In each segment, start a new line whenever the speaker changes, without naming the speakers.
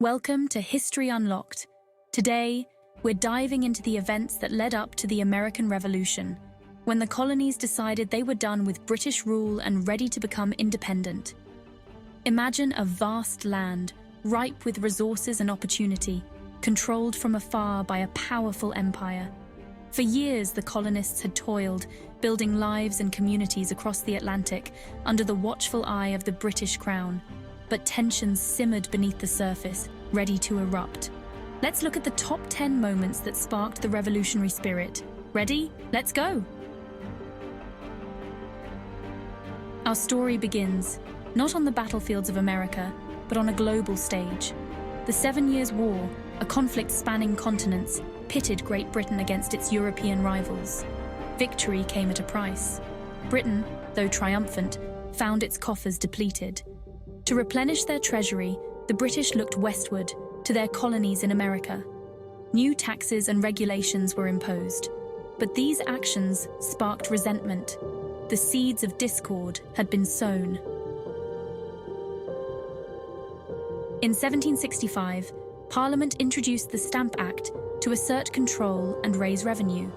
Welcome to History Unlocked. Today, we're diving into the events that led up to the American Revolution, when the colonies decided they were done with British rule and ready to become independent. Imagine a vast land, ripe with resources and opportunity, controlled from afar by a powerful empire. For years, the colonists had toiled, building lives and communities across the Atlantic under the watchful eye of the British Crown. But tensions simmered beneath the surface, ready to erupt. Let's look at the top 10 moments that sparked the revolutionary spirit. Ready? Let's go! Our story begins, not on the battlefields of America, but on a global stage. The 7 Years' War, a conflict spanning continents, pitted Great Britain against its European rivals. Victory came at a price. Britain, though triumphant, found its coffers depleted. To replenish their treasury, the British looked westward, to their colonies in America. New taxes and regulations were imposed, but these actions sparked resentment. The seeds of discord had been sown. In 1765, Parliament introduced the Stamp Act to assert control and raise revenue.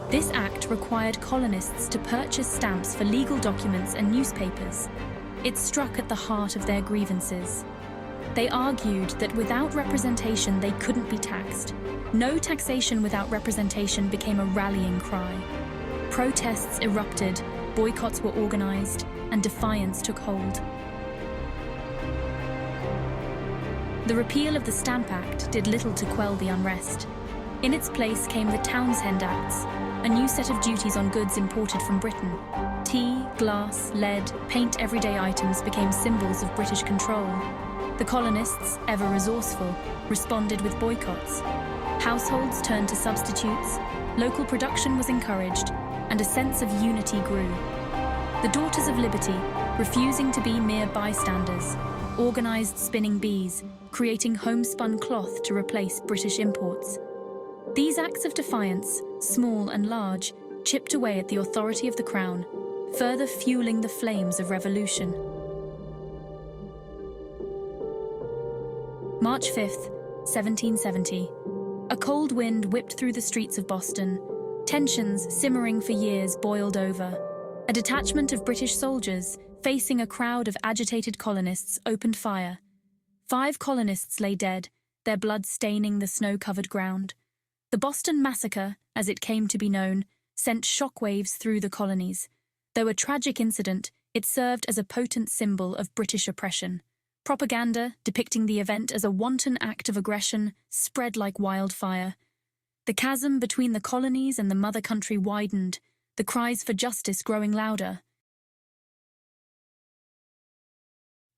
This act required colonists to purchase stamps for legal documents and newspapers. It struck at the heart of their grievances. They argued that without representation they couldn't be taxed. No taxation without representation became a rallying cry. Protests erupted, boycotts were organized, and defiance took hold. The repeal of the Stamp Act did little to quell the unrest. In its place came the Townshend Acts, a new set of duties on goods imported from Britain. Tea, glass, lead, paint everyday items became symbols of British control. The colonists, ever resourceful, responded with boycotts. Households turned to substitutes, local production was encouraged, and a sense of unity grew. The Daughters of Liberty, refusing to be mere bystanders, organized spinning bees, creating homespun cloth to replace British imports. These acts of defiance, small and large, chipped away at the authority of the Crown, further fueling the flames of revolution. March 5th, 1770. A cold wind whipped through the streets of Boston. Tensions, simmering for years, boiled over. A detachment of British soldiers, facing a crowd of agitated colonists, opened fire. 5 colonists lay dead, their blood staining the snow-covered ground. The Boston Massacre, as it came to be known, sent shockwaves through the colonies. Though a tragic incident, it served as a potent symbol of British oppression. Propaganda, depicting the event as a wanton act of aggression, spread like wildfire. The chasm between the colonies and the mother country widened, the cries for justice growing louder.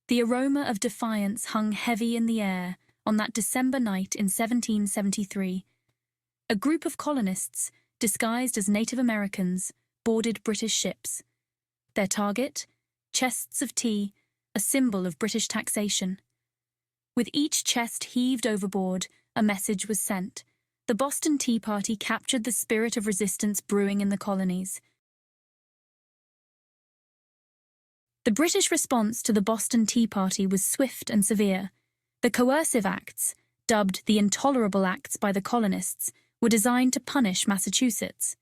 The aroma of defiance hung heavy in the air on that December night in 1773. A group of colonists, disguised as Native Americans, boarded British ships. Their target? Chests of tea, a symbol of British taxation. With each chest heaved overboard, a message was sent. The Boston Tea Party captured the spirit of resistance brewing in the colonies. The British response to the Boston Tea Party was swift and severe. The coercive acts, dubbed the Intolerable Acts by the colonists, were designed to punish Massachusetts.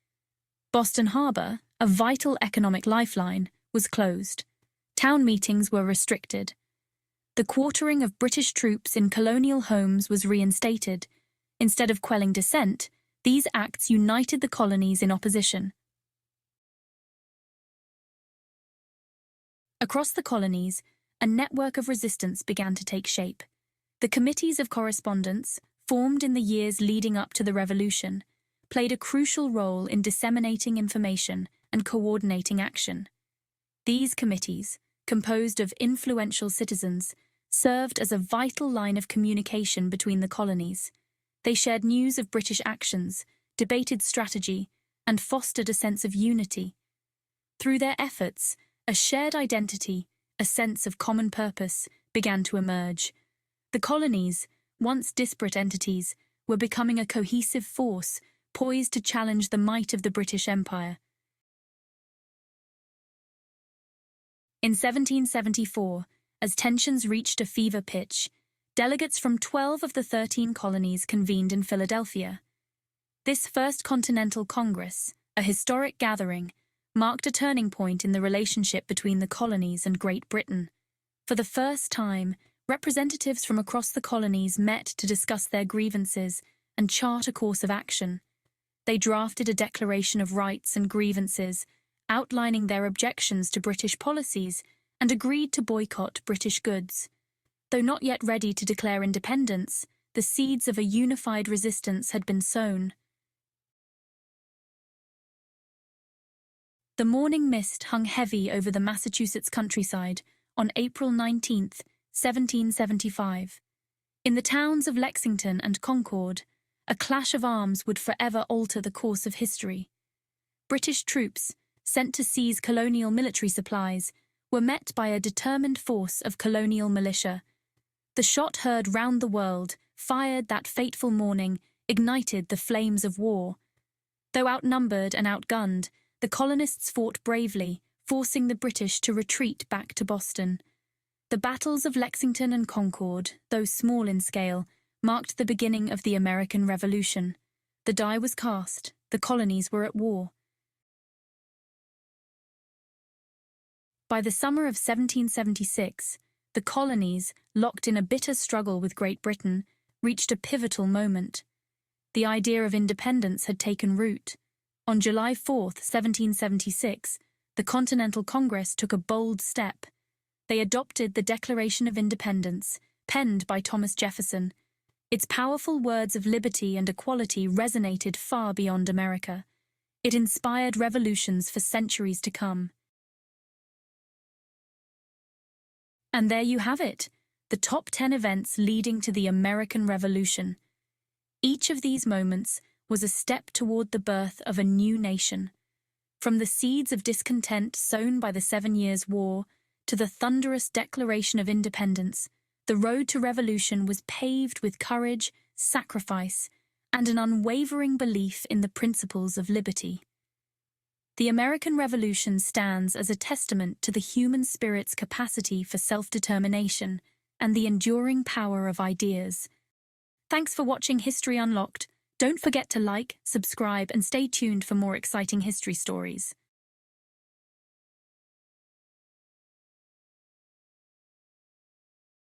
Boston Harbor, a vital economic lifeline, was closed. Town meetings were restricted. The quartering of British troops in colonial homes was reinstated. Instead of quelling dissent, these acts united the colonies in opposition. Across the colonies, a network of resistance began to take shape. The Committees of Correspondence, formed in the years leading up to the Revolution, played a crucial role in disseminating information and coordinating action. These committees, composed of influential citizens, served as a vital line of communication between the colonies. They shared news of British actions, debated strategy, and fostered a sense of unity. Through their efforts, a shared identity, a sense of common purpose, began to emerge. The colonies, once disparate entities, were becoming a cohesive force, poised to challenge the might of the British Empire. In 1774, as tensions reached a fever pitch, delegates from 12 of the 13 colonies convened in Philadelphia. This First Continental Congress, a historic gathering, marked a turning point in the relationship between the colonies and Great Britain. For the first time, representatives from across the colonies met to discuss their grievances and chart a course of action. They drafted a declaration of rights and grievances, outlining their objections to British policies, and agreed to boycott British goods. Though not yet ready to declare independence, the seeds of a unified resistance had been sown. The morning mist hung heavy over the Massachusetts countryside on April 19, 1775. In the towns of Lexington and Concord, a clash of arms would forever alter the course of history. British troops, sent to seize colonial military supplies, were met by a determined force of colonial militia. The shot heard round the world, fired that fateful morning, ignited the flames of war. Though outnumbered and outgunned, the colonists fought bravely, forcing the British to retreat back to Boston. The battles of Lexington and Concord, though small in scale, marked the beginning of the American Revolution. The die was cast, the colonies were at war. By the summer of 1776, the colonies, locked in a bitter struggle with Great Britain, reached a pivotal moment. The idea of independence had taken root. On July 4, 1776, the Continental Congress took a bold step. They adopted the Declaration of Independence, penned by Thomas Jefferson. Its powerful words of liberty and equality resonated far beyond America. It inspired revolutions for centuries to come. And there you have it, the top 10 events leading to the American Revolution. Each of these moments was a step toward the birth of a new nation. From the seeds of discontent sown by the 7 Years' War to the thunderous Declaration of Independence, the road to revolution was paved with courage, sacrifice, and an unwavering belief in the principles of liberty. The American Revolution stands as a testament to the human spirit's capacity for self-determination and the enduring power of ideas. Thanks for watching History Unlocked. Don't forget to like, subscribe, and stay tuned for more exciting history stories.